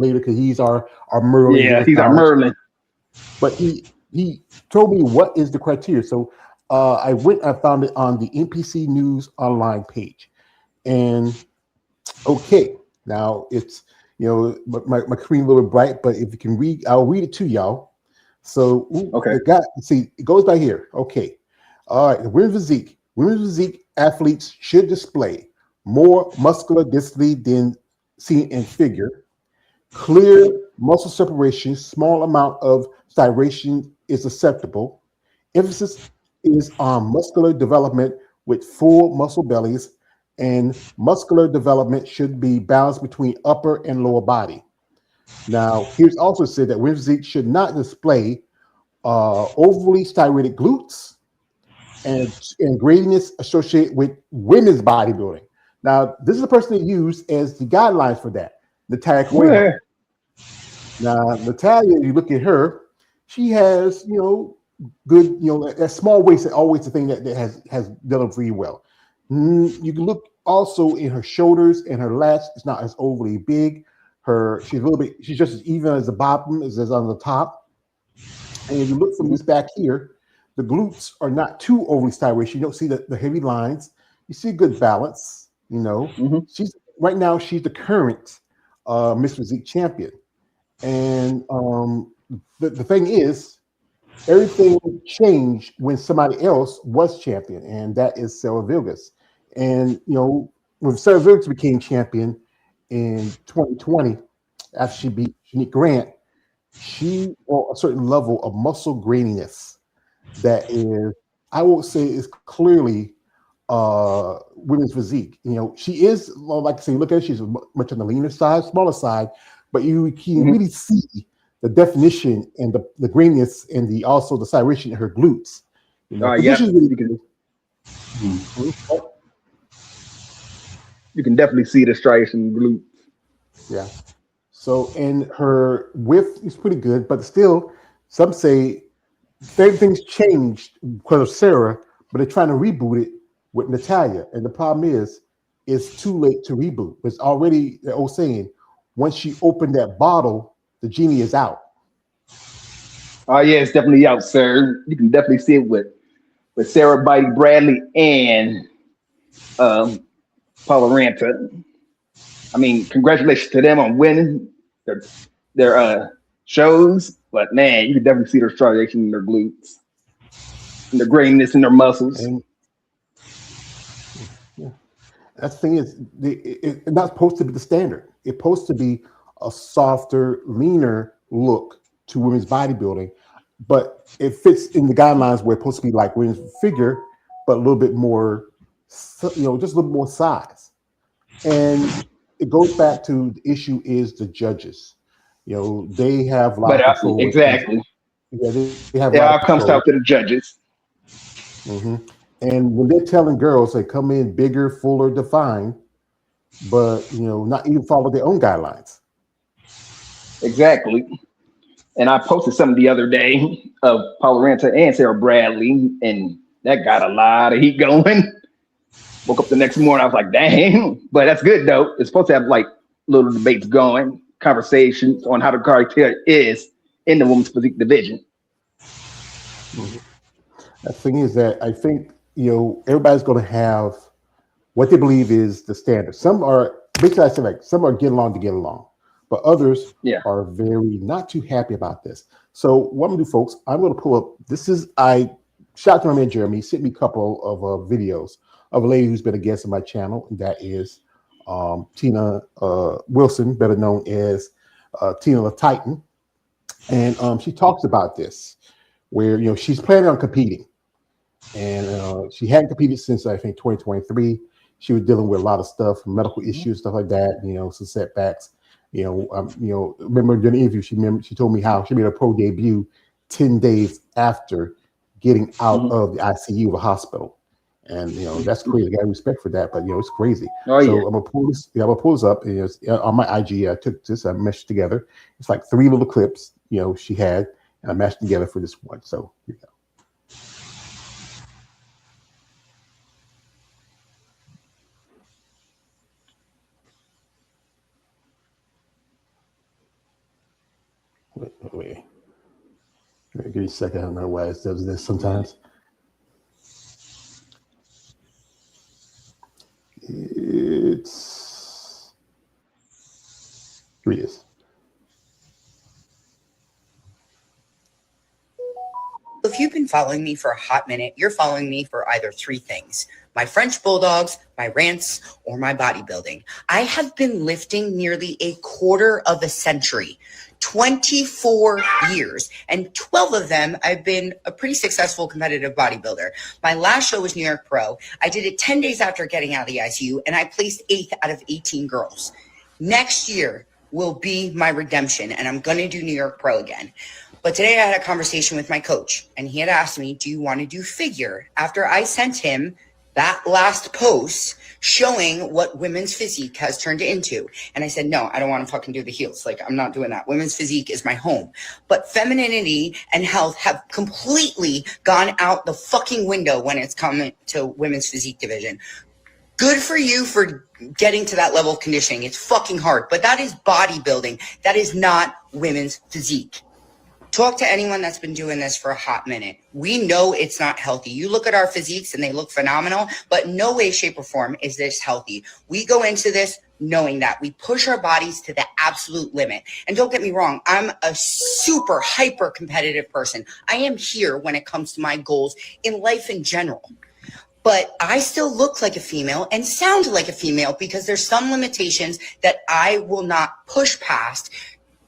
later because he's our Merlin, give Yeah, us he's our knowledge. Merlin. But he told me what is the criteria. So I went, I found it on the NPC News online page, and okay, now it's my screen a little bit bright, but if you can read, I'll read it to y'all. So Okay. the guy, see, it goes by here. Okay, all right. Women's physique athletes should display more muscular density than seen in figure. Clear muscle separation, small amount of styration is acceptable. Emphasis is on muscular development with full muscle bellies, and muscular development should be balanced between upper and lower body. Now, here's also said that women's physique should not display overly styrated glutes and gradiness associated with women's bodybuilding. Now, this is the person they use as the guidelines for that, Natalia Coelho. Yeah. Now, Natalia, you look at her, she has, good, that small waist is always the thing that has done really well. You can look also in her shoulders and her lats. It's not as overly big. She's just as even as the bottom as on the top. And if you look from Mhm. this back here, the glutes are not too overly stylish. You don't see the heavy lines. You see good balance. Mhm. She's right now. She's the current Miss Physique champion. And the thing is, everything changed when somebody else was champion, and that is Sarah Vilgas. And when Sarah Vilgas became champion in 2020, after she beat Shanique Grant, she brought a certain level of muscle graininess that is, I won't say, is clearly women's physique. She is, well, like I say, look at her, she's much on the leaner side, smaller side, but you can Mhm. really see the definition and the graininess and the also the cyration in her glutes. Yep. Position is really You can good. you can definitely see the striation glute. Yeah. So, and her width is pretty good, but still, some say same things changed because of Sarah, but they're trying to reboot it with Natalia. And the problem is, it's too late to reboot. It's already the old saying, once she opened that bottle, the genie is out. Oh yeah, it's definitely out, sir. You can definitely see it with Sarah Bradley and um, Paula Ranta. I mean, congratulations to them on winning their shows. But man, you can definitely see their striation in their glutes and their grainness in their muscles. And yeah, that's the thing is, it's not supposed to be the standard. It's supposed to be a softer, leaner look to women's bodybuilding, but it fits in the guidelines where it's supposed to be like women's figure, but a little bit more, just a little more size. And it goes back to the issue is the judges. They have a lot But of control when it comes. exactly, Yeah, they have a lot of it all comes control. down to the judges. hmm And when they're telling girls they come in bigger, fuller, defined, but not even follow their own guidelines. Exactly. And I posted something the other day of Paula Ranta and Sarah Bradley, and that got a lot of heat going. Woke up the next morning, I was like, dang. But that's good though. It's supposed to have like little debates going, conversations on how the criteria is in the women's physique division. Mhm. The thing is that I think everybody's going to have what they believe is the standard. Some are basically I say like some are getting along to get along, but others Yeah. are very not too happy about this. So what I'm gonna do, folks, I'm gonna pull up. This is I shout out to my man Jeremy. He sent me a couple of videos of a lady who's been a guest on my channel, and that is Tina Wilson, better known as Tina the Titan, and she talks about this where she's planning on competing and she hadn't competed since I think 2023. She was dealing with a lot of stuff, medical issues, stuff like that. Some setbacks. Remember during the interview, she told me how she made her pro debut 10 days after getting out Mhm. of the ICU of a hospital, and that's crazy. I got respect for that, but it's crazy. Oh yeah. So I'm gonna pull this. Yeah, I'm gonna pull this up. And it's on my IG. I took this. I meshed together. It's like three little clips. She had, and I mashed together for this one. So here we go. Wait. Give me a second. I don't know why it does this sometimes. It's here it is. If you've been following me for a hot minute, you're following me for either three things: my French bulldogs, my rants, or my bodybuilding. I have been lifting nearly a quarter of a century, 24 years, and 12 of them I've been a pretty successful competitive bodybuilder. My last show was New York Pro. I did it 10 days after getting out of the ICU, and I placed 8th out of 18 girls. Next year will be my redemption, and I'm going to do New York Pro again. But today I had a conversation with my coach, and he had asked me, do you want to do figure? After I sent him that last post showing what women's physique has turned into. And I said, no, I don't want to fucking do the heels. Like, I'm not doing that. Women's physique is my home. But femininity and health have completely gone out the fucking window when it's coming to women's physique division. Good for you for getting to that level of conditioning. It's fucking hard, but that is bodybuilding. That is not women's physique. Talk to anyone that's been doing this for a hot minute. We know it's not healthy. You look at our physiques and they look phenomenal, but no way, shape, or form is this healthy. We go into this knowing that. We push our bodies to the absolute limit. And don't get me wrong, I'm a super hyper competitive person. I am here when it comes to my goals in life in general. But I still look like a female and sound like a female because there's some limitations that I will not push past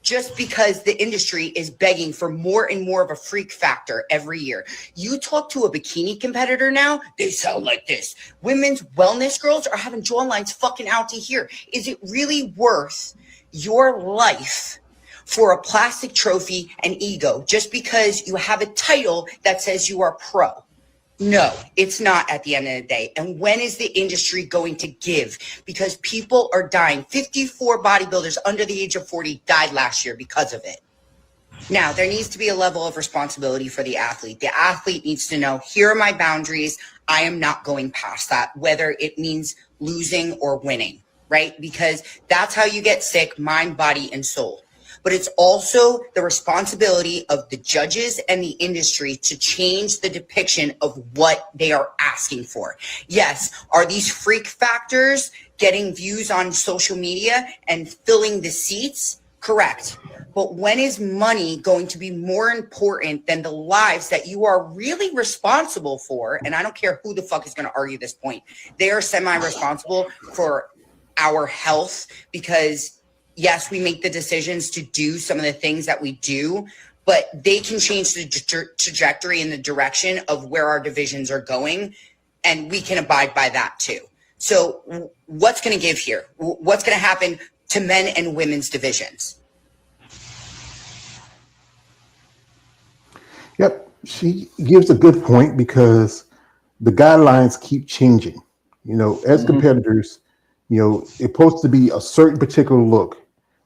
just because the industry is begging for more and more of a freak factor every year. You talk to a bikini competitor now, they sound like this. Women's wellness girls are having jawlines fucking out to here. Is it really worth your life for a plastic trophy and ego just because you have a title that says you are pro? No, it's not at the end of the day. And when is the industry going to give? Because people are dying. 54 bodybuilders under the age of 40 died last year because of it. Now, there needs to be a level of responsibility for the athlete. The athlete needs to know, here are my boundaries. I am not going past that, whether it means losing or winning, right? Because that's how you get sick, mind, body, and soul. But it's also the responsibility of the judges and the industry to change the depiction of what they are asking for. Yes, are these freak factors getting views on social media and filling the seats? Correct. But when is money going to be more important than the lives that you are really responsible for? And I don't care who the fuck is going to argue this point. They are semi-responsible for our health because yes, we make the decisions to do some of the things that we do, but they can change the trajectory and the direction of where our divisions are going, and we can abide by that too. So what's going to give here? What's going to happen to men and women's divisions? Yep, she gives a good point because the guidelines keep changing. You know, as competitors, you know, it's supposed to be a certain particular look.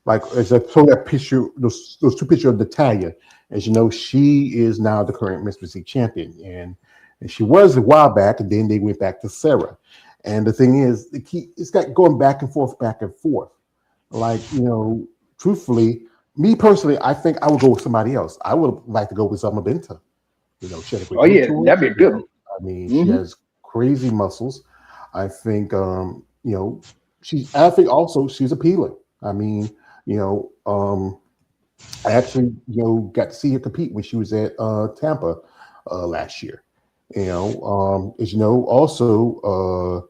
Like as I saw that picture, those two pictures of Natalia, as you know, she is now the current Miss Physique champion, and she was a while back, and then they went back to Sarah. And the thing is, it's got going back and forth. Like, you know, truthfully, me personally, I think I would go with somebody else. I would like to go with Selma Binta. You know, she had a that'd be a good one. I mean, she has crazy muscles. I think, you know, I think also she's appealing. I mean, you know, I actually, you know, got to see her compete when she was at Tampa last year. You know, as you know, also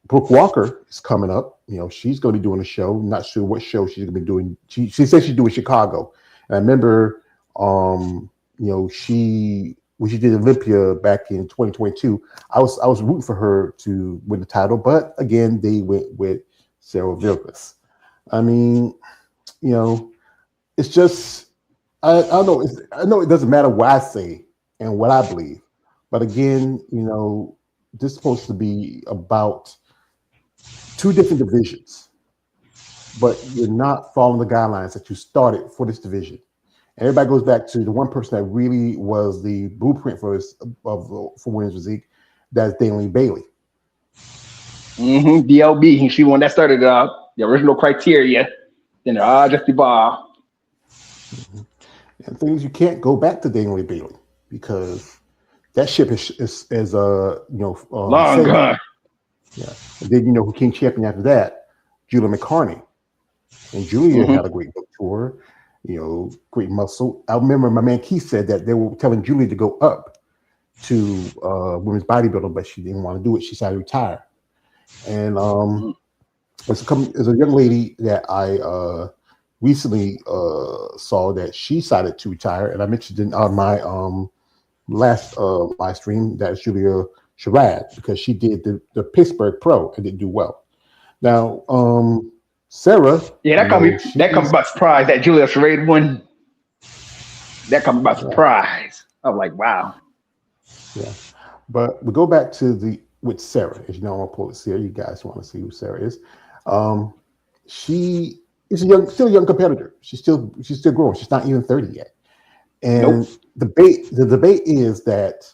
Brooke Walker is coming up. You know, she's going to be doing a show. Not sure what show she's going to be doing. She said she's doing Chicago. And I remember, you know, when she did Olympia back in 2022, I was rooting for her to win the title, but again, they went with Sarah Vilkas. I mean, you know, it's just I know it doesn't matter what I say and what I believe, but again, you know, this is supposed to be about two different divisions, but you're not following the guidelines that you started for this division. And everybody goes back to the one person that really was the blueprint for women's physique. That's Daleen Bailey. DLB, she one that started the original criteria. Then just evolved. And things you can't go back to Daniel Bailey because that ship is Long sailed. gone. Yeah. And then who came champion after that? Julia McCartney. And Julia Hmm. had a great book tour, great muscle. I remember my man Keith said that they were telling Julia to go up to women's bodybuilding, but she didn't want to do it. She decided to retire. And there's a young lady that I recently saw that she decided to retire, and I mentioned it on my last live stream. That's Julia Sherrod because she did the Pittsburgh Pro and didn't do well. Now, Sarah, Yeah, that comes she's by surprise. That Julius Raid one, that comes by yeah, surprise. I was like, wow. yeah. But we go back to the with Sarah. As you know, I'm gonna pull this here. You guys want to see who Sarah is? Um, she is still a young competitor. She's still growing. She's not even 30 yet. And Nope. the debate is that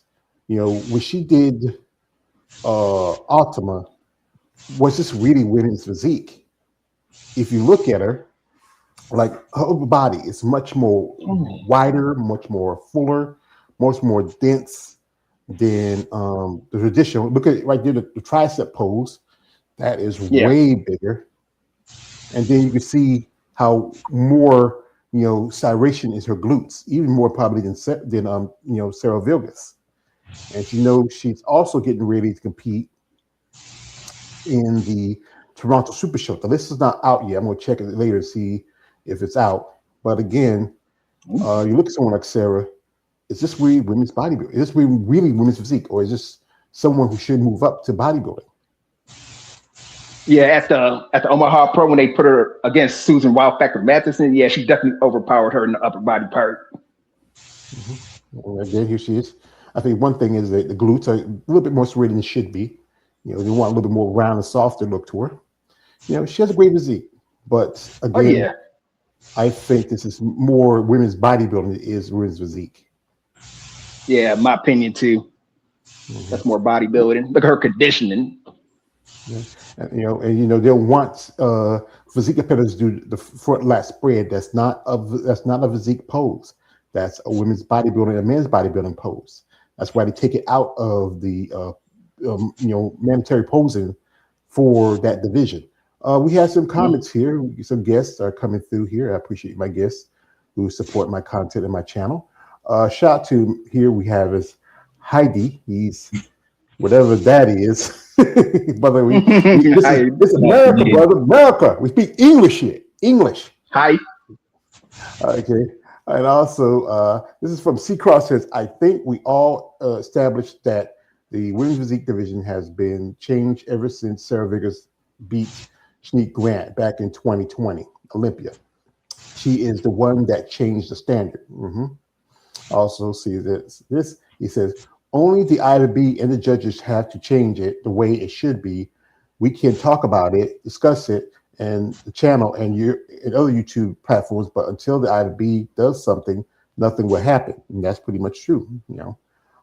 when she did Ultima, was this really women's physique? If you look at her, like her upper body is much more wider, much more fuller, much more dense than the traditional. Look at it right there, the tricep pose. That is Yeah. way bigger. And then you can see how more cyration is her glutes, even more probably than Sarah Vilgas. And she's also getting ready to compete in the Toronto Super Show. The list is not out yet. I'm going to check it later to see if it's out. But again, you look at someone like Sarah. Is this really women's bodybuilding? Is this really women's physique, or is this someone who should move up to bodybuilding? Yeah, at the Omaha Pro when they put her against Susan Wild Factor Matheson, yeah, she definitely overpowered her in the upper body part. Well, again, here she is. I think one thing is that the glutes are a little bit more serrated than it should be. They want a little bit more round and softer look to her. She has a great physique, but Oh yeah. again, I think this is more women's bodybuilding than it is women's physique. Yeah, my opinion too. Mhm. That's more bodybuilding. Look at her conditioning. Yeah. And they'll want physique competitors to do the front lat spread. That's not a physique pose. That's a women's bodybuilding, a men's bodybuilding pose. That's why they take it out of the mandatory posing for that division. We have some comments here. Some guests are coming through here. I appreciate my guests who support my content and my channel. Shout out to here we have is Heidi. He's whatever that is. Brother, Hi. it's America, brother, America. We speak English here. English. Hi. Okay. And also, this is from C Cross says, I think we all established that the women's physique division has been changed ever since Sarah Vickers beat Shanique Grant back in 2020, Olympia. She is the one that changed the standard. Also, see this, he says, only the IWB and the judges have to change it the way it should be. We can talk about it, discuss it, and the channel and other YouTube platforms, but until the IWB does something, nothing will happen. And that's pretty much true.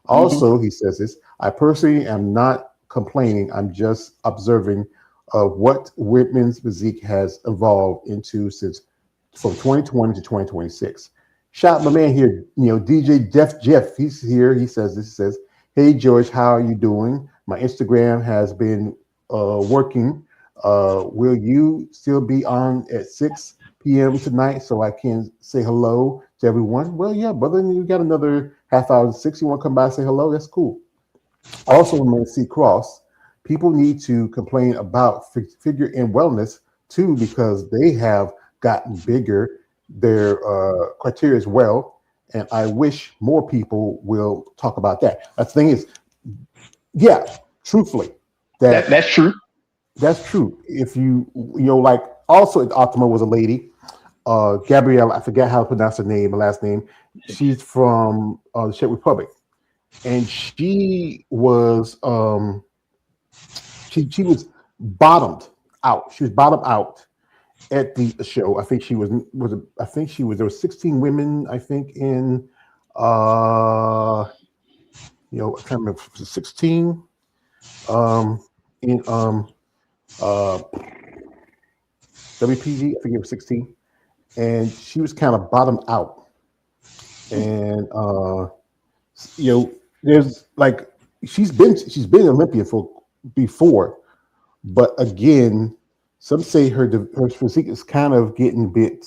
Also, he says this, I personally am not complaining. I'm just observing what women's physique has evolved into since from 2020 to 2026. Shout out my man here, DJ Def Jeff. He's here. He says this. He says, hey, George, how are you doing? My Instagram has been working. Will you still be on at 6 p.m. tonight so I can say hello to everyone? Well, yeah, brother, you got another half hour to 6. You want to come by and say hello? That's cool. Also, when C Cross, people need to complain about figure and wellness too because they have gotten bigger. Their criteria as well, and I wish more people will talk about that. The thing is, yeah, truthfully, That's true. that's true. If like also at Optima was a lady, Gabrielle. I forget how to pronounce her last name. She's from the Czech Republic, and she was bottomed out. She was bottomed out at the show. I think there were 16 women, I think, in I can't remember if it was 16 in WPG, I think it was 16. And she was kind of bottomed out. and there's like she's been Olympian for before, but again, some say her physique is kind of getting a bit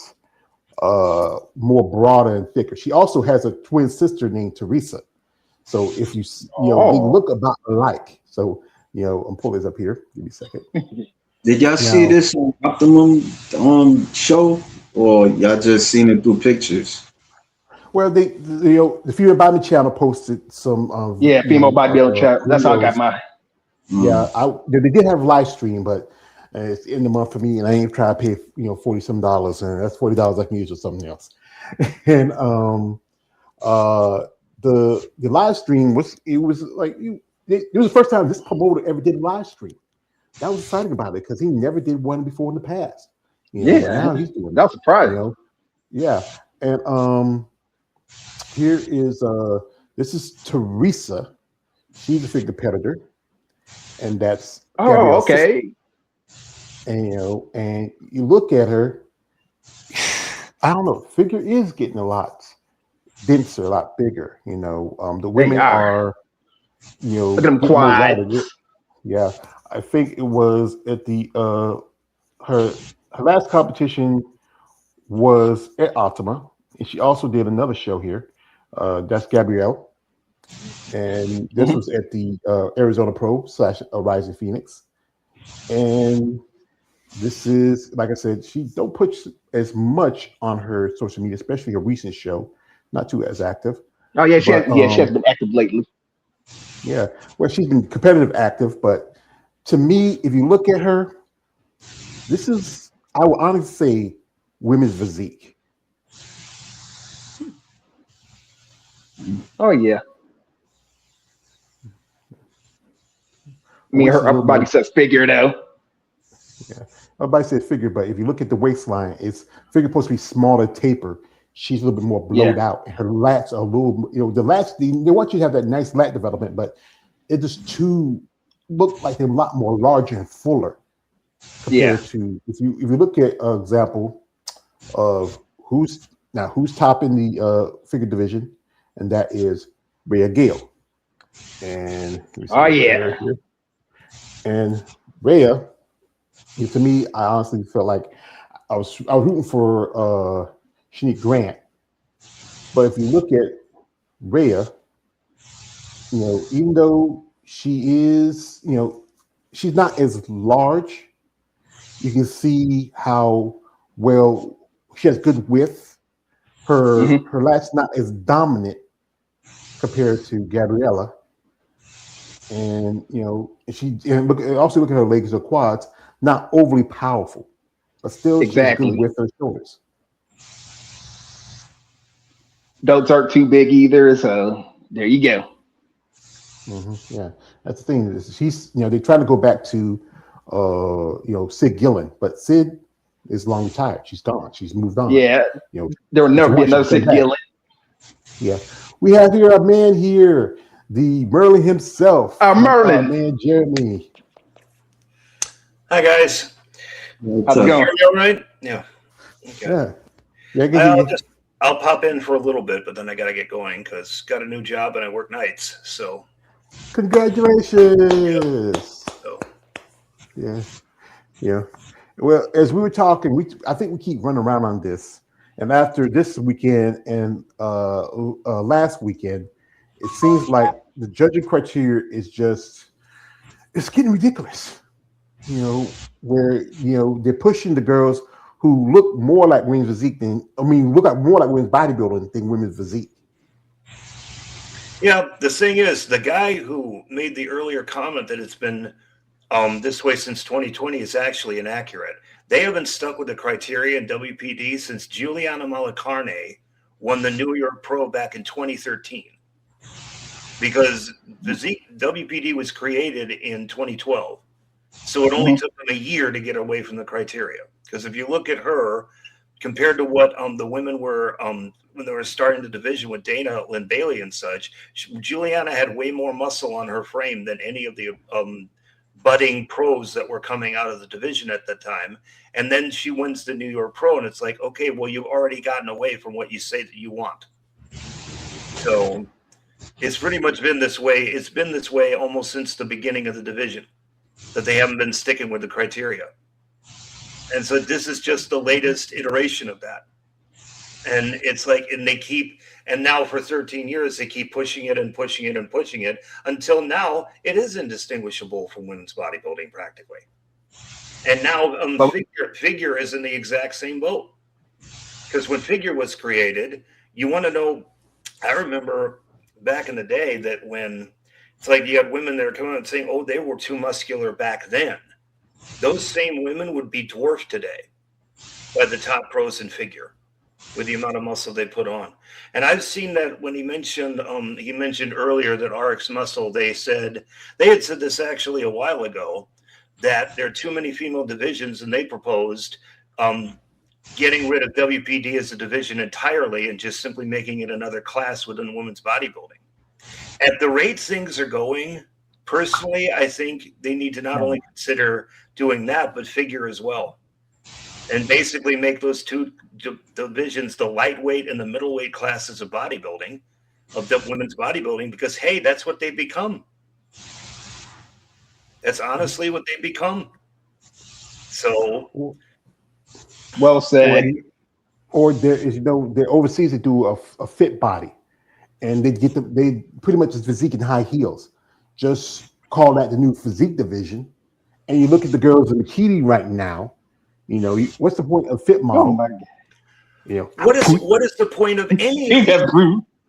more broader and thicker. She also has a twin sister named Teresa. So if they look about alike. So I'm pulling this up here. Give me a second. Did y'all see this on Optimum show, or y'all just seen it through pictures? Well, the Female Body channel posted some female bodybuilding channel. That's how I got mine. Yeah, they did have a live stream, but it's in the month for me, and I ain't trying to pay $40 some, and that's $40 I can use for something else. And the live stream was like it was the first time this promoter ever did a live stream. That was exciting about it because he never did one before in the past. Now he's doing that was surprising. Yeah, and here is this is Teresa. She's a figure competitor, and that's Gabrielle's okay. sister. And you look at her. I don't know. Figure is getting a lot denser, a lot bigger. The women are. Look at them quad. Yeah, I think it was at the her last competition was at Optima, and she also did another show here. That's Gabrielle, and this was at the Arizona Pro / Rising Phoenix, and this is, like I said, she don't put as much on her social media, especially her recent show, not too as active. Oh yeah, she has been active lately. Yeah, well, she's been competitive active, but to me, if you look at her, this is, I would honestly say, women's physique. Oh yeah. I mean, her upper body says figure though. Yeah, everybody said figure, but if you look at the waistline, it's figure supposed to be smaller, taper. She's a little bit more blowed out. Her lats are a little, the lats, they want you to have that nice lat development, but it just look like they're a lot more larger and fuller compared to if you look at an example of who's topping the figure division, and that is Rhea Gale. And and Rhea, to me, I honestly felt like I was rooting for Shanique Grant, but if you look at Rhea, even though she is, she's not as large, you can see how well she has good width. Her lats not as dominant compared to Gabriella, and also look at her legs or quads, not overly powerful, but still she has good width her shoulders. Don't aren't too big either, so there you go. Yeah, that's the thing. She's, they try to go back to, Sid Gillen, but Sid is long retired. She's gone. She's moved on. Yeah, there will never be another Sid Gillen. Yeah, we have here a man here, the Merlin himself. Merlin, man, Jeremy. Hi guys. How's it going? All right? Yeah. Okay. Yeah. I'll pop in for a little bit, but then I got to get going because got a new job and I work nights. So, congratulations. Yeah. Well, as we were talking, I think we keep running around on this. And after this weekend and last weekend, it seems like the judging criteria is it's getting ridiculous. Where they're pushing the girls who look more like women's physique look like more like women's bodybuilding than women's physique. Yeah, the thing is, the guy who made the earlier comment that it's been this way since 2020 is actually inaccurate. They have been stuck with the criteria in WPD since Juliana Malacarne won the New York Pro back in 2013. Because WPD was created in 2012. So it only took them a year to get away from the criteria. Because if you look at her, compared to what the women were when they were starting the division with Dana, Lynn Bailey and such, Juliana had way more muscle on her frame than any of the budding pros that were coming out of the division at that time. And then she wins the New York Pro, and it's like, okay, well, you've already gotten away from what you say that you want. So it's pretty much been this way. It's been this way almost since the beginning of the division, that they haven't been sticking with the criteria. And so this is just the latest iteration of that. And it's like, and they keep, and now for 13 years, they keep pushing it and pushing it and pushing it until now it is indistinguishable from women's bodybuilding practically. And now figure is in the exact same boat. Because when figure was created, you want to know, I remember back in the day that when it's like you had women that are coming out and saying, oh, they were too muscular back then. Those same women would be dwarfed today by the top pros in figure with the amount of muscle they put on. And I've seen that when he mentioned earlier that RX Muscle, they had said this actually a while ago, that there are too many female divisions, and they proposed getting rid of WPD as a division entirely and just simply making it another class within women's bodybuilding. At the rate things are going, personally, I think they need to not only consider doing that, but figure as well. And basically make those two divisions, the lightweight and the middleweight classes of bodybuilding, of the women's bodybuilding, because, hey, that's what they've become. That's honestly what they've become. So, well said. Or there is they're overseas to do a fit body, and they pretty much is physique in high heels. Just call that the new physique division. And you look at the girls in bikini right now. What's the point of fit model? Oh my God. What is the point of any?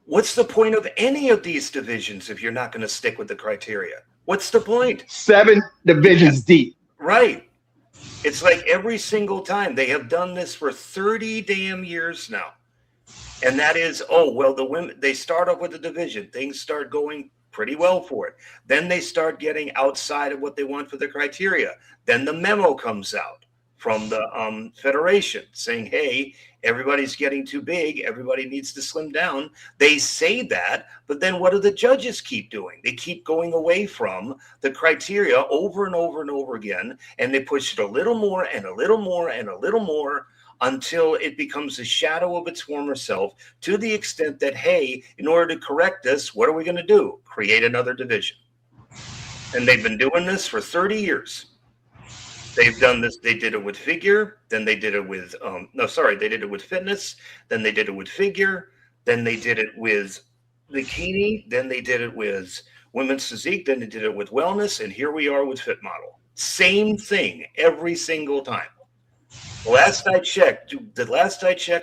What's the point of any of these divisions if you're not going to stick with the criteria? What's the point? 7 divisions deep. Right. It's like every single time they have done this for 30 damn years now. And that is, the women, they start off with the division. Things start going pretty well for it. Then they start getting outside of what they want for the criteria. Then the memo comes out from the federation saying, hey, everybody's getting too big. Everybody needs to slim down. They say that, but then what do the judges keep doing? They keep going away from the criteria over and over and over again, and they push it a little more and a little more and a little more until it becomes a shadow of its former self, to the extent that, hey, in order to correct this, what are we going to do? Create another division. And they've been doing this for 30 years. They've done this. They did it with figure. Then they did it with, they did it with fitness. Then they did it with figure. Then they did it with bikini. Then they did it with women's physique. Then they did it with wellness. And here we are with fit model. Same thing every single time. The last I checked,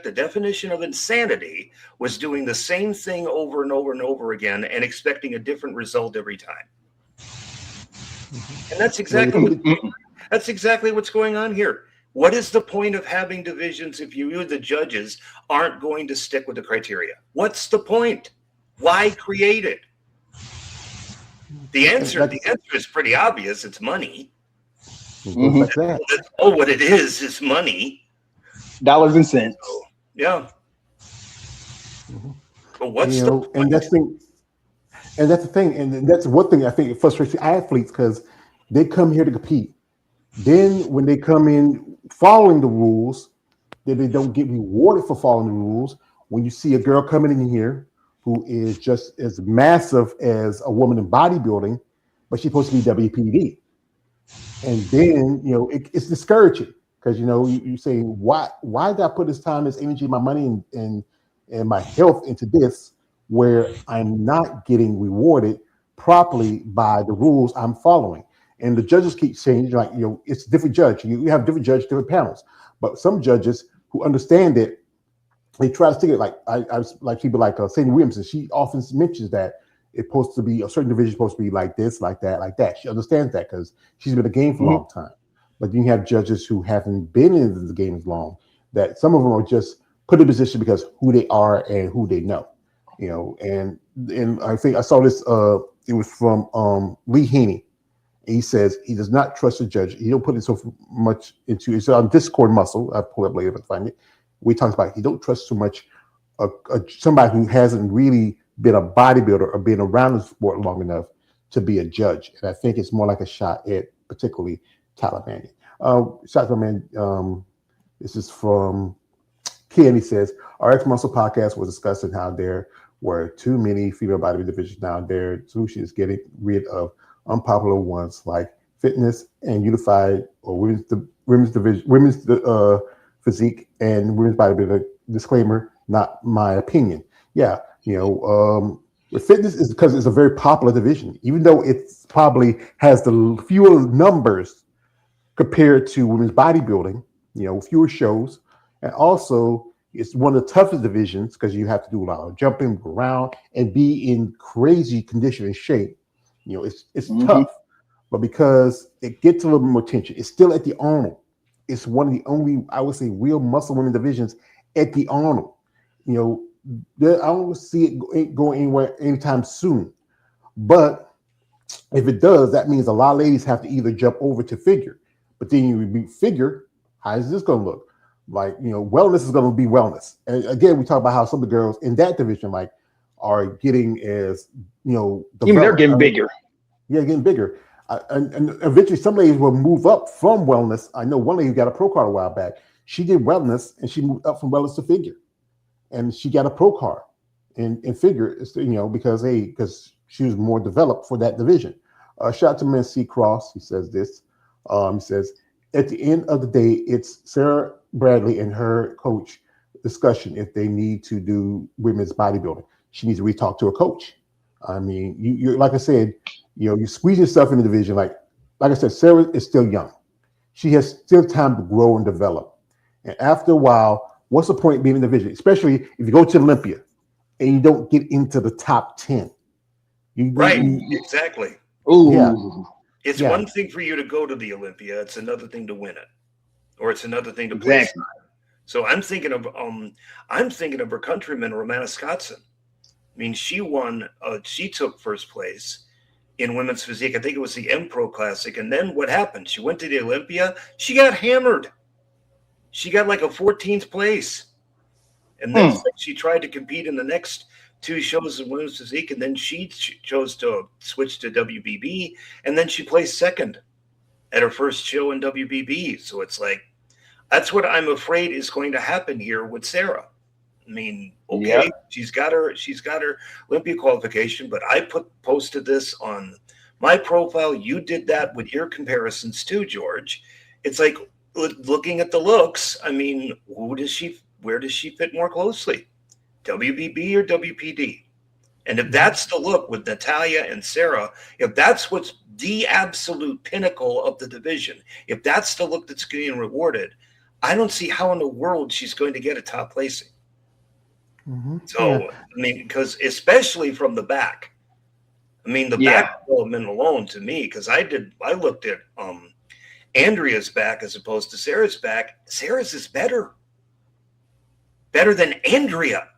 the definition of insanity was doing the same thing over and over and over again and expecting a different result every time. And that's exactly what's going on here. What is the point of having divisions if you, the judges, aren't going to stick with the criteria? What's the point? Why create it? The answer is pretty obvious. It's money. Mm-hmm. That's all what it is money. Dollars and cents. So, yeah. Mm-hmm. But what's the point? And that's the thing. And that's one thing I think it frustrates the athletes, because they come here to compete. Then when they come in following the rules, then they don't get rewarded for following the rules. When you see a girl coming in here who is just as massive as a woman in bodybuilding, but she's supposed to be WPD. And then, it's discouraging, because, you say, why did I put this time, this energy, my money, and my health into this, where I'm not getting rewarded properly by the rules I'm following? And the judges keep saying, it's a different judge. You have different judges, different panels. But some judges who understand it, they try to stick it. Like I like people like Sadie Williamson. She often mentions that it's supposed to be a certain division, supposed to be like this, like that, like that. She understands that because she's been in the game for a long time. But you have judges who haven't been in the game as long, that some of them are just put in position because who they are and who they know. And I think I saw this. It was from Lee Haney. He says he does not trust the judge. He don't put it so much into. It's on Discord Muscle. I'll pull it up later if I find it. We talked about he don't trust so much somebody who hasn't really been a bodybuilder or been around the sport long enough to be a judge. And I think it's more like a shot at particularly Taliban. Shot from man. This is from Ken. He says our X Muscle podcast was discussing how there where too many female bodybuilding divisions now there. So she's getting rid of unpopular ones like fitness and unified or women's division, women's physique and women's bodybuilding. Disclaimer, not my opinion. Yeah, with fitness is because it's a very popular division, even though it probably has the fewer numbers compared to women's bodybuilding. Fewer shows, and also it's one of the toughest divisions because you have to do a lot of jumping around and be in crazy condition and shape. It's tough, but because it gets a little bit more attention, it's still at the Arnold. It's one of the only, I would say, real muscle women divisions at the Arnold. I don't see it going anywhere anytime soon. But if it does, that means a lot of ladies have to either jump over to figure. But then you beat figure, how is this going to look? Like, wellness is going to be wellness. And again, we talk about how some of the girls in that division, are getting as, even they're getting bigger. Yeah, getting bigger. And eventually some ladies will move up from wellness. I know one lady got a pro card a while back. She did wellness and she moved up from wellness to figure. And she got a pro card in figure, because she was more developed for that division. Shout out to Man C. Cross. He says this. He says, at the end of the day, it's Sarah Bradley and her coach discussion if they need to do women's bodybuilding. She needs to re-talk to her coach. I mean, you like I said, you squeeze yourself in the division. Like I said, Sarah is still young. She has still time to grow and develop. And after a while, what's the point of being in the division? Especially if you go to Olympia and you don't get into the top 10. Exactly. Ooh. Yeah. It's one thing for you to go to the Olympia. It's another thing to win it, or it's another thing to play. So I'm thinking of her countryman Romana Scotson. I mean, she won. She took first place in women's physique. I think it was the M Pro Classic. And then what happened? She went to the Olympia. She got hammered. She got like a 14th place, and then she tried to compete in the next two shows in women's physique, and then she chose to switch to WBB, and then she placed second at her first show in WBB. So it's like, that's what I'm afraid is going to happen here with Sarah. I mean, okay, she's got her Olympia qualification, but I posted this on my profile. You did that with your comparisons too, George. It's like, looking at the looks, I mean, where does she fit more closely? WBB or WPD? And if that's the look with Natalia and Sarah, if that's what's the absolute pinnacle of the division, if that's the look that's getting rewarded, I don't see how in the world she's going to get a top placing. So, I mean, because especially from the back, I mean, the back development alone to me, because I looked at Andrea's back as opposed to Sarah's back. Sarah's is better than Andrea.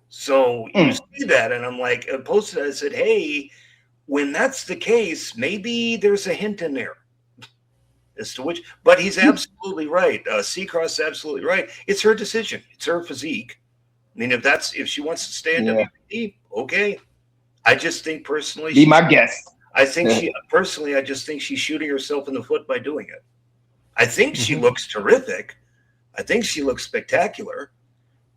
So you see that, and I'm like, I posted, I said, hey, when that's the case, maybe there's a hint in there as to which, but he's absolutely right. Seacross is absolutely right. It's her decision. It's her physique. I mean, if she wants to stay in WWE, okay. I just think personally, be my guest. I think I just think she's shooting herself in the foot by doing it. I think she looks terrific. I think she looks spectacular.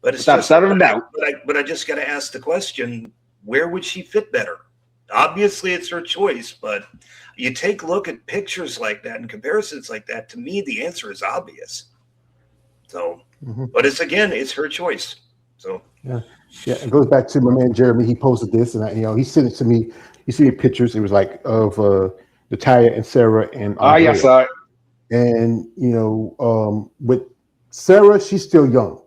But it's just doubt. But I just got to ask the question: where would she fit better? Obviously, it's her choice. But you take a look at pictures like that and comparisons like that. To me, the answer is obvious. So, but it's her choice. So it goes back to my man Jeremy. He posted this, and he sent it to me. You see the pictures. It was like of Natalia and Sarah and Andrea. I saw it. And with Sarah, she's still young.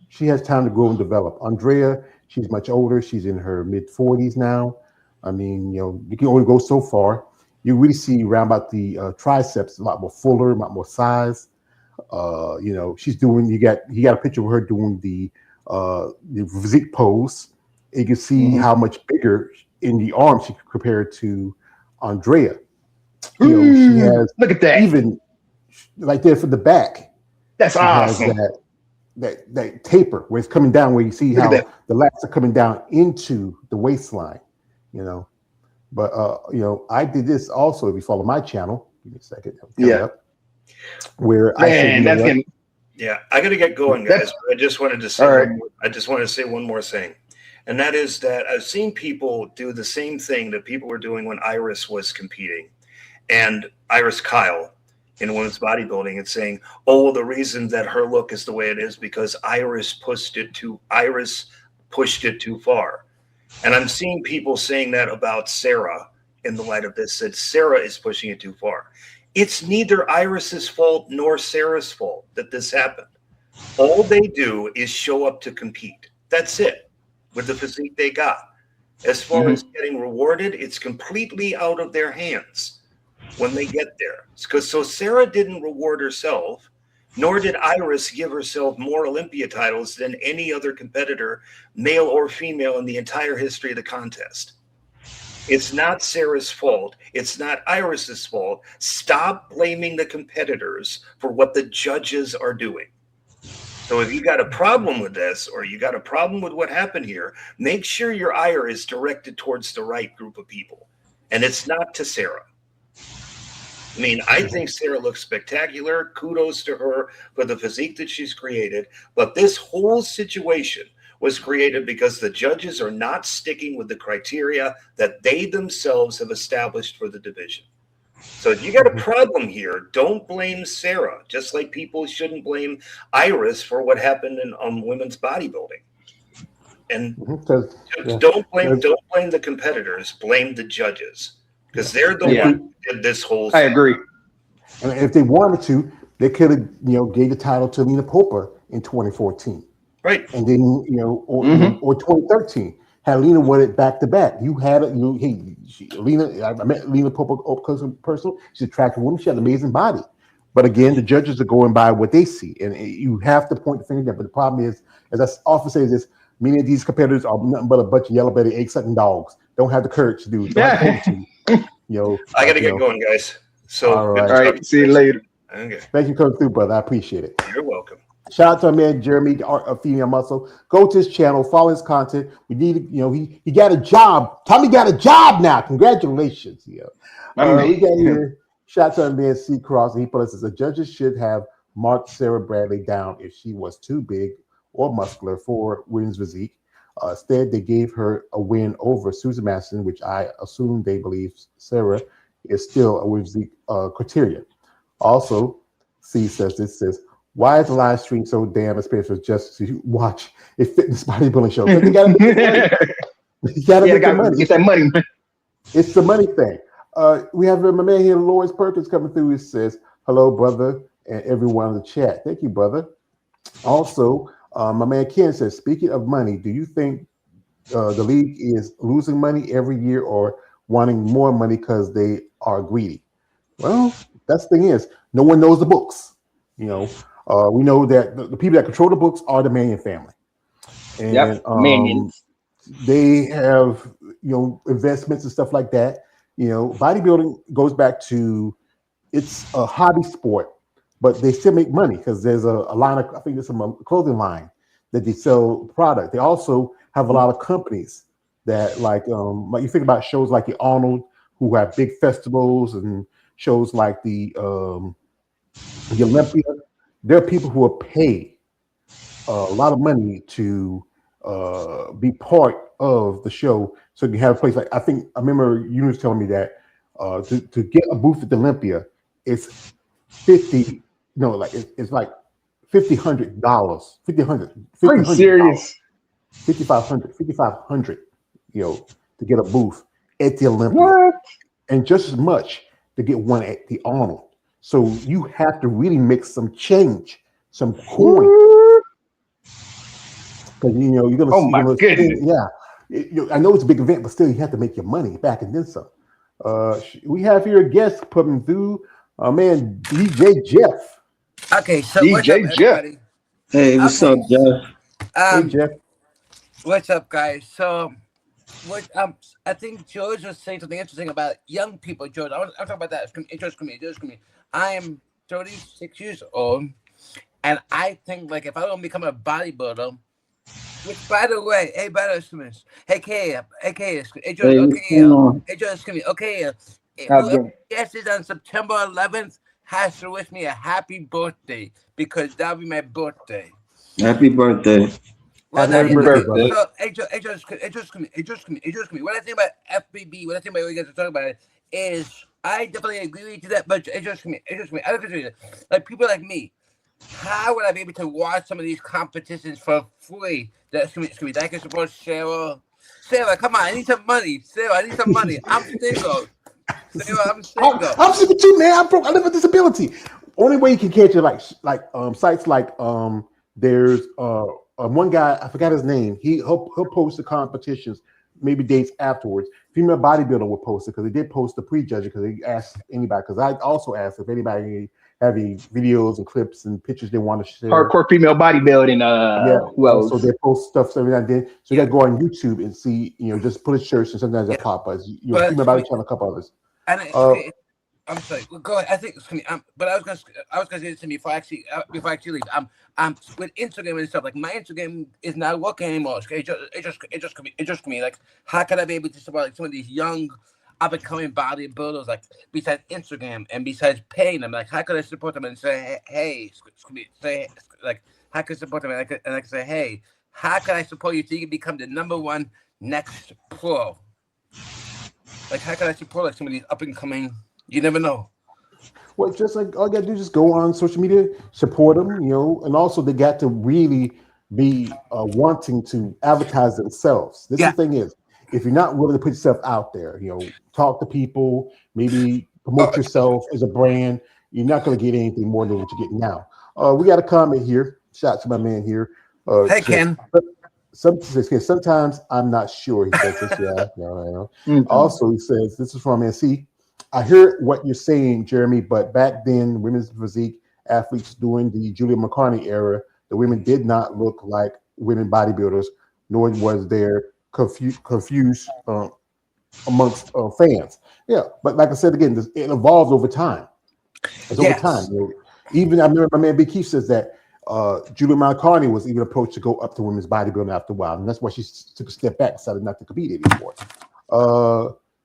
She has time to grow and develop. Andrea, she's much older. She's in her mid-40s now. I mean, you can only go so far. You really see around about the triceps a lot more fuller, a lot more size. She's doing. He got a picture of her doing the physique pose. You can see how much bigger in the arm she compared to Andrea. She has, look at that, even like there for the back. That's awesome. That taper where it's coming down, where you see how the lats are coming down into the waistline. But I did this also. If you follow my channel, give me a second. Where I I got to get going, guys. I just wanted to say. I just want to say one more thing. And that is that I've seen people do the same thing that people were doing when Iris was competing, and Iris Kyle in women's bodybuilding, and saying, oh, the reason that her look is the way it is because Iris pushed it too far. And I'm seeing people saying that about Sarah in the light of this, that Sarah is pushing it too far. It's neither Iris's fault nor Sarah's fault that this happened. All they do is show up to compete. That's it, with the physique they got. As far as getting rewarded, it's completely out of their hands when they get there. So Sarah didn't reward herself, nor did Iris give herself more Olympia titles than any other competitor, male or female, in the entire history of the contest. It's not Sarah's fault. It's not Iris's fault. Stop blaming the competitors for what the judges are doing. So if you got a problem with this, or you got a problem with what happened here, make sure your ire is directed towards the right group of people. And it's not to Sarah. I mean, I think Sarah looks spectacular. Kudos to her for the physique that she's created. But this whole situation was created because the judges are not sticking with the criteria that they themselves have established for the division. So if you got a problem here, don't blame Sarah, just like people shouldn't blame Iris for what happened in women's bodybuilding. And don't blame the competitors, blame the judges, because they're the one who did this whole thing. I agree. And if they wanted to, they could have, gave the title to Lena Popa in 2014. Right. And then, or 2013. Had Lena won it back to back. You had it. Lena. I met Lena Popa up close and personal. She's an attractive woman. She has an amazing body. But again, the judges are going by what they see, and you have to point the finger at them. But the problem is, as I often say, this many of these competitors are nothing but a bunch of yellow belly, egg sucking dogs. Don't have the courage to do it. I got to get going, guys. So all right. See you later. Okay. Thank you for coming through, brother. I appreciate it. You're welcome. Shout out to our man Jeremy, the Art of Female Muscle. Go to his channel, follow his content. We need, he got a job. Tommy got a job now. Congratulations. We got here. Shout out to our man C Cross. And he put us as the judges should have marked Sarah Bradley down if she was too big or muscular for women's physique. Instead, they gave her a win over Susan Madison, which I assume they believe Sarah is still a women's physique criteria. Also, C says, why is the live stream so damn expensive just to watch a fitness bodybuilding show? You gotta get that money. It's the money thing. We have my man here, Lois Perkins, coming through. He says, hello, brother, and everyone in the chat. Thank you, brother. Also, my man Ken says, speaking of money, do you think the league is losing money every year or wanting more money because they are greedy? Well, that's the thing is, no one knows the books, we know that the people that control the books are the Manion family, and Manions. They have investments and stuff like that. Bodybuilding goes back to it's a hobby sport, but they still make money because there's a line of, I think there's some clothing line that they sell product. They also have a lot of companies that like you think about shows like the Arnold, who have big festivals, and shows like the Olympia. There are people who are paid a lot of money to be part of the show. So you have a place like, I remember you was telling me that to get a booth at the Olympia, it's $50. It's like $5,500. Are you serious? $5,500. To get a booth at the Olympia, what? And just as much to get one at the Arnold. So you have to really make some change, some coin, because you're gonna. Oh my goodness! I know it's a big event, but still, you have to make your money back and then some. We have here a guest coming through, man, DJ Jeff. Okay, so DJ what's up, everybody? Hey, what's up, Jeff? Hey, Jeff. What's up, guys? So, I think George was saying something interesting about young people. George, I'm talking about that. George, come here. I am 36 years old, and I think like if I don't become a bodybuilder, which by the way, hey, George, yes, it's on September 11th. Has to wish me a happy birthday because that'll be my birthday. Happy birthday. Well, Happy now early here's the birthday, thing. brother. So, it just me. What I think about FBB, what I think about what you guys are talking about is, I definitely agree with you that, but it just me. I don't consider it. Like people like me, how would I be able to watch some of these competitions for free? That's gonna be that can support Sarah. Sarah, come on, I need some money. Sarah, I need some money. I'm single. Sarah, I'm single. I'm super too, man. I'm broke. I live with disability. Only way you can catch it like sites like there's one guy, I forgot his name. He'll post the competitions maybe days afterwards. Female bodybuilder will post it because they did post the prejudge because they asked anybody, because I also asked if anybody have any videos and clips and pictures they want to share. Hardcore female bodybuilding. Yeah, Who else? also they post stuff every now and then. So you Yeah. gotta go on YouTube and see, just put a search and sometimes they Yeah. pop us. But Female body channel, a couple others. and it's Uh, okay. I'm sorry. Well, go ahead. I think it's gonna be. But I was gonna say this to me before I actually leave. I'm with Instagram and stuff. Like my Instagram is not working anymore. It just me. Like, how can I be able to support like some of these young up and coming bodybuilders? Like besides Instagram and besides paying them, like how could I support them and say, hey, say like how can I support them and I can say, hey, how can I support you so you can become the #1 next pro? Like, how can I support like some of these up and coming? You never know. well, just like all you gotta do is just go on social media, support them, and also they got to really be wanting to advertise themselves. This Yeah. is the thing is, if you're not willing to put yourself out there, talk to people, maybe promote yourself as a brand, you're not going to get anything more than what you're getting now. We got a comment here. Shout out to my man here. Hey, Ken. Sometimes I'm not sure. He says this, yeah. Mhm. Also, he says, this is from NC. I hear what you're saying, Jeremy, but back then, women's physique athletes during the Julia McCartney era, the women did not look like women bodybuilders, nor was there confused amongst fans. Yeah, but like I said again, it evolves over time. It's over time. Even I remember my man Big Keith says that Julia McCartney was even approached to go up to women's bodybuilding after a while, and that's why she took a step back, decided not to compete anymore.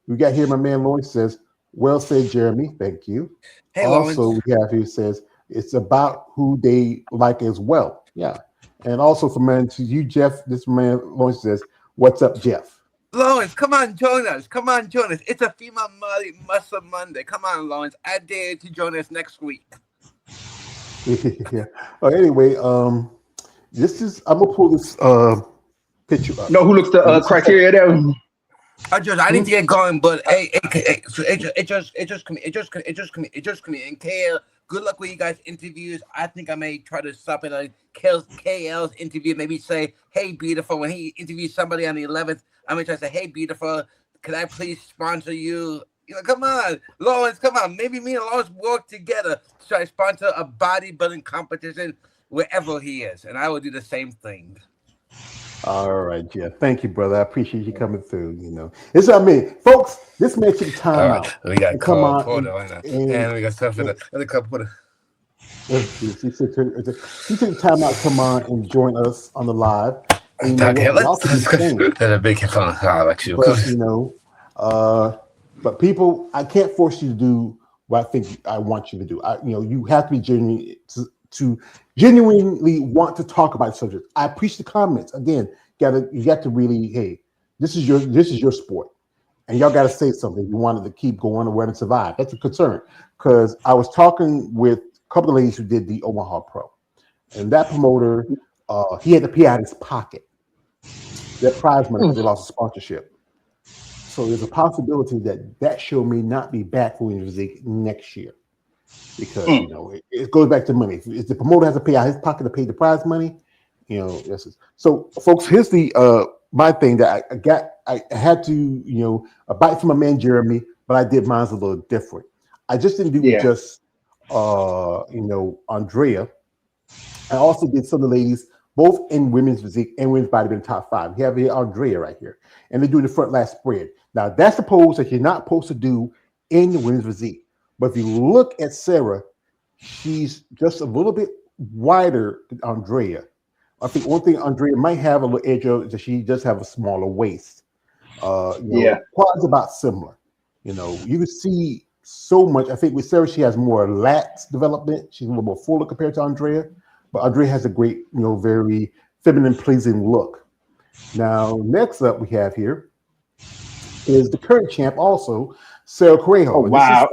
We got here, my man Lawrence says, well said, Jeremy. Thank you. Hey, also, Lawrence. we have here says it's about who they like as well. Yeah. And also for man to you, Jeff, this man Lawrence says, what's up, Jeff? Lawrence, come on, join us. Come on, join us. It's a Female Muscle Monday. Come on, Lawrence. I dare you to join us next week. Yeah. Anyway, this is I'm gonna pull this picture up. Know who looks the criteria there? I need to get going, but hey, so it just come in. KL, good luck with you guys' interviews. I think I may try to stop it on KL's interview. Maybe say, hey, beautiful. When he interviews somebody on the 11th, I'm gonna try to say, hey, beautiful, can I please sponsor you? Come on, Lawrence, come on. Maybe me and Lawrence work together to try to sponsor a bodybuilding competition wherever he is, and I will do the same thing. All right, Jeff. Thank you, brother. I appreciate you coming through. It's what I mean, folks. This man took time out. We got come on, and we got stuff in the cup. He took time out to come on and join us on the live. And y'all can be saying, a big fun. but people, I can't force you to do what I think I want you to do. You have to be genuine to genuinely want to talk about subjects. I appreciate the comments. Again, you got to really, hey, this is your sport, and y'all got to say something. You wanted to keep going or want to survive. That's a concern, because I was talking with a couple of ladies who did the Omaha Pro, and that promoter, he had to pay out of his pocket their prize money because they lost a sponsorship. So there's a possibility that show may not be back for Physique next year, because it goes back to money. If the promoter has to pay out his pocket to pay the prize money, so folks, here's the my thing that I got. I had to a bite from my man Jeremy, but I did mine's a little different. I just didn't do just Andrea. I also did some of the ladies both in women's physique and women's bodybuilding top 5. You have here Andrea right here, and they do the front last spread. Now that's the pose that you're not supposed to do in the women's physique. But if you look at Sarah, she's just a little bit wider than Andrea. I think one thing Andrea might have a little edge of is that she does have a smaller waist. Quads about similar. You can see so much. I think with Sarah, she has more lats development. She's a little more fuller compared to Andrea. But Andrea has a great, very feminine pleasing look. Now, next up we have here is the current champ also, Sarah Oh Correjo. wow.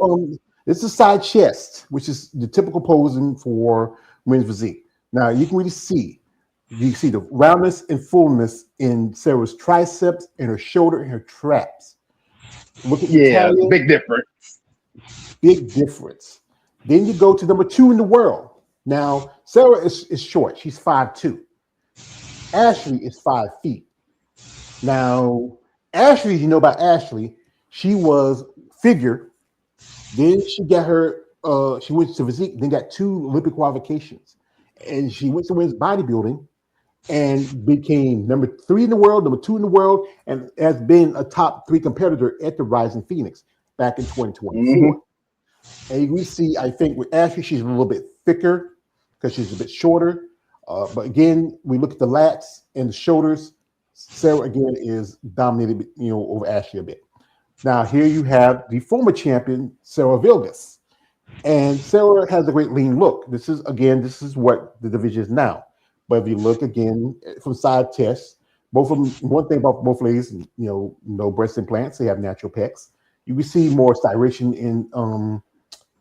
This is side chest, which is the typical posing for women's physique. Now you can really see, you see the roundness and fullness in Sarah's triceps and her shoulder and her traps. Look at Yeah, Italia, big difference. big difference. Then you go to number 2 in the world. Now Sarah is short; she's 5'2". Ashley is 5 feet. Now Ashley, you know about Ashley, she was figure. Then she got her, she went to physique, then got 2 Olympic qualifications. And she went to women's bodybuilding and became number 3 in the world, number 2 in the world, and has been a top 3 competitor at the Rising Phoenix back in 2024. And we see, I think with Ashley, she's a little bit thicker because she's a bit shorter. But again, we look at the lats and the shoulders. Sarah again is dominated, over Ashley a bit. Now here you have the former champion Sarah Vilgas, and Sarah has a great lean look. This is what the division is now. But if you look again from side tests, both of them. One thing about both ladies, no breast implants. They have natural pecs. You can see more styration in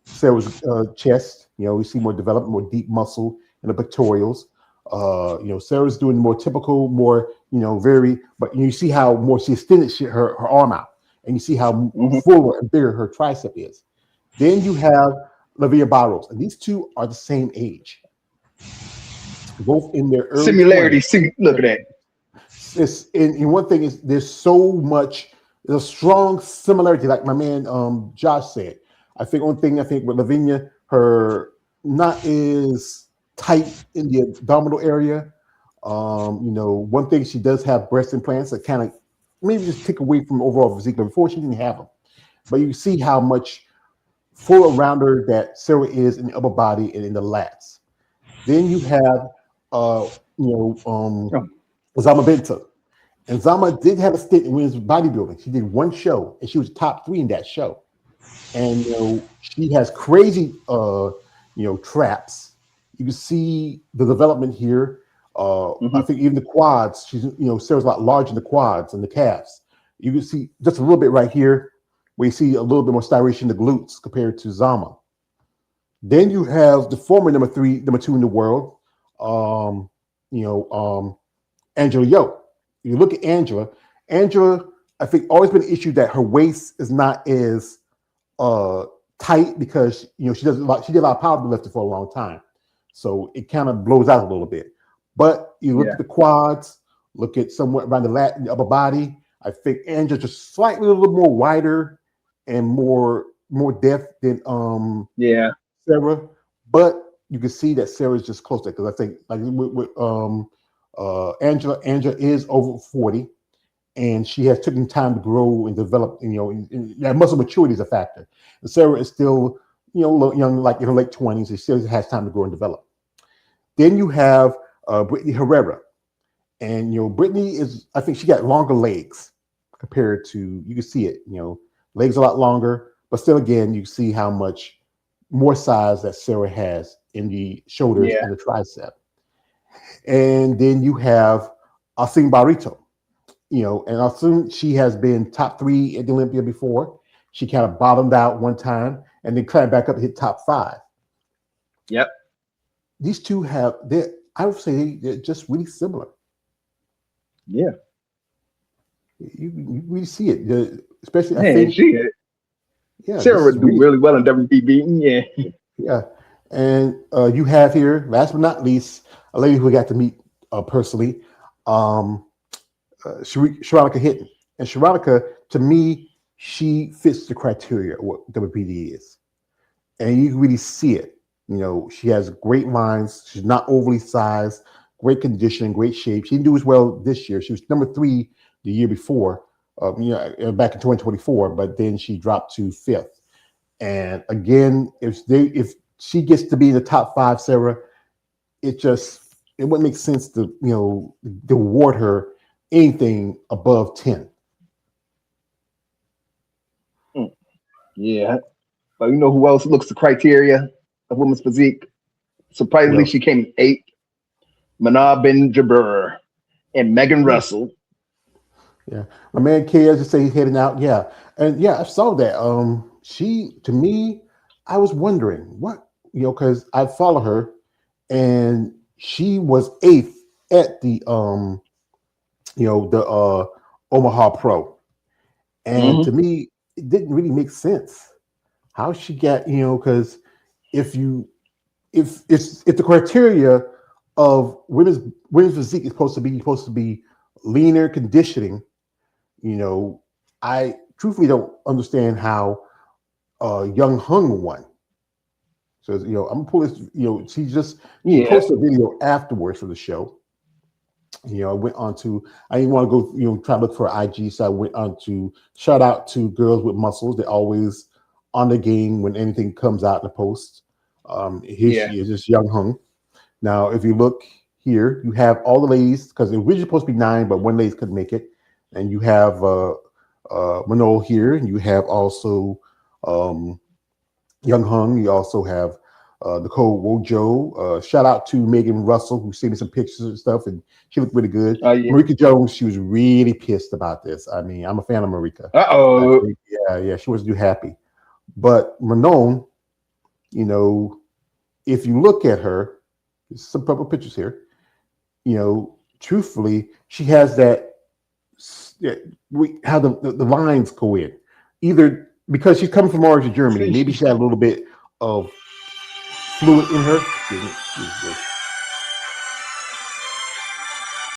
Sarah's chest. We see more development, more deep muscle in the pectorals. Sarah's doing more typical, more very. But you see how more she extended her arm out, and you see how fuller and bigger her tricep is. Then you have Lavia Barros, and these two are the same age, both in their early Similarity. 20s. Look at that. And one thing is there's a strong similarity, like my man Josh said. I think with Lavinia, her not is tight in the abdominal area. One thing, she does have breast implants that kind of maybe just take away from overall physique, but before she didn't have them. But you see how much fuller rounder that Sarah is in the upper body and in the lats. Then you have Zama Benta. And Zama did have a stint in women's bodybuilding. She did one show and she was top 3 in that show. And she has crazy traps. You can see the development here. I think even the quads, Sarah's a lot larger in the quads and the calves. You can see just a little bit right here where you see a little bit more styration in the glutes compared to Zama. Then you have the former number 2 in the world, Angela Yo. You look at Angela, I think always been an issue that her waist is not as tight because she did a lot of powerlifting for a long time. So it kind of blows out a little bit. But you look at the quads, look at somewhat around the lat and the upper body. I think Angela's just slightly a little more wider and more depth than Sarah. But you can see that Sarah's just closer because I think like with Angela is over 40 and she has taken time to grow and develop, and muscle maturity is a factor. And Sarah is still, young, like in her late 20s, and still has time to grow and develop. Then you have Brittany Herrera. And, Brittany I think she got longer legs compared to, you can see it, legs a lot longer, but still, again, you see how much more size that Sarah has in the shoulders and the tricep. And then you have Asim Barito, and Asim, she has been top 3 at the Olympia before. She kind of bottomed out one time and then climbed back up and hit top 5. Yep. These two I would say they're just really similar. Yeah. You really see it, especially I think. Sarah would do really well in WPB. Yeah. Yeah. And you have here, last but not least, a lady who I got to meet personally, Sharonica Hinton. And Sharonica, to me, she fits the criteria of what WPD is. And you can really see it. She has great lines. She's not overly sized, great condition, great shape. She didn't do as well this year. She was number 3 the year before, back in 2024, but then she dropped to 5th. And again, if she gets to be in the top 5, Sarah, it wouldn't make sense to award her anything above 10. Yeah, but you know who else looks the criteria of women's physique? Surprisingly, she came 8. Manab Ben Jabeur and Megan Russell. Yeah, my man K, as you say, he's heading out. Yeah, and yeah, I saw that. She to me, I was wondering what because I follow her, and she was eighth at the the Omaha Pro, and to Mm-hmm. me, it didn't really make sense how she got because if you if the criteria of women's physique is supposed to be leaner conditioning. I truthfully don't understand how Young Hung won. So I'm gonna pull this. She Yeah. posted a video afterwards for the show. I went on to. I didn't want to go. Try to look for IG, so I went on to shout out to Girls with Muscles. They're always on the game when anything comes out in the post. Here Yeah. she is, just Young Hung. Now, if you look here, you have all the ladies because it was supposed to be 9, but one lady couldn't make it, and you have Manol here, and you have also Young Hung. You also have Nicole Wojo. Shout out to Megan Russell, who sent me some pictures and stuff, and she looked really good. Oh yeah. Marika Jones, she was really pissed about this. I mean, I'm a fan of Marika. Uh-oh. Yeah, she wasn't too happy. But Manon, if you look at her, there's some couple pictures here. Truthfully, she has that. How the lines go in, either because she's coming from origin Germany, maybe she had a little bit of fluid in her. Excuse me.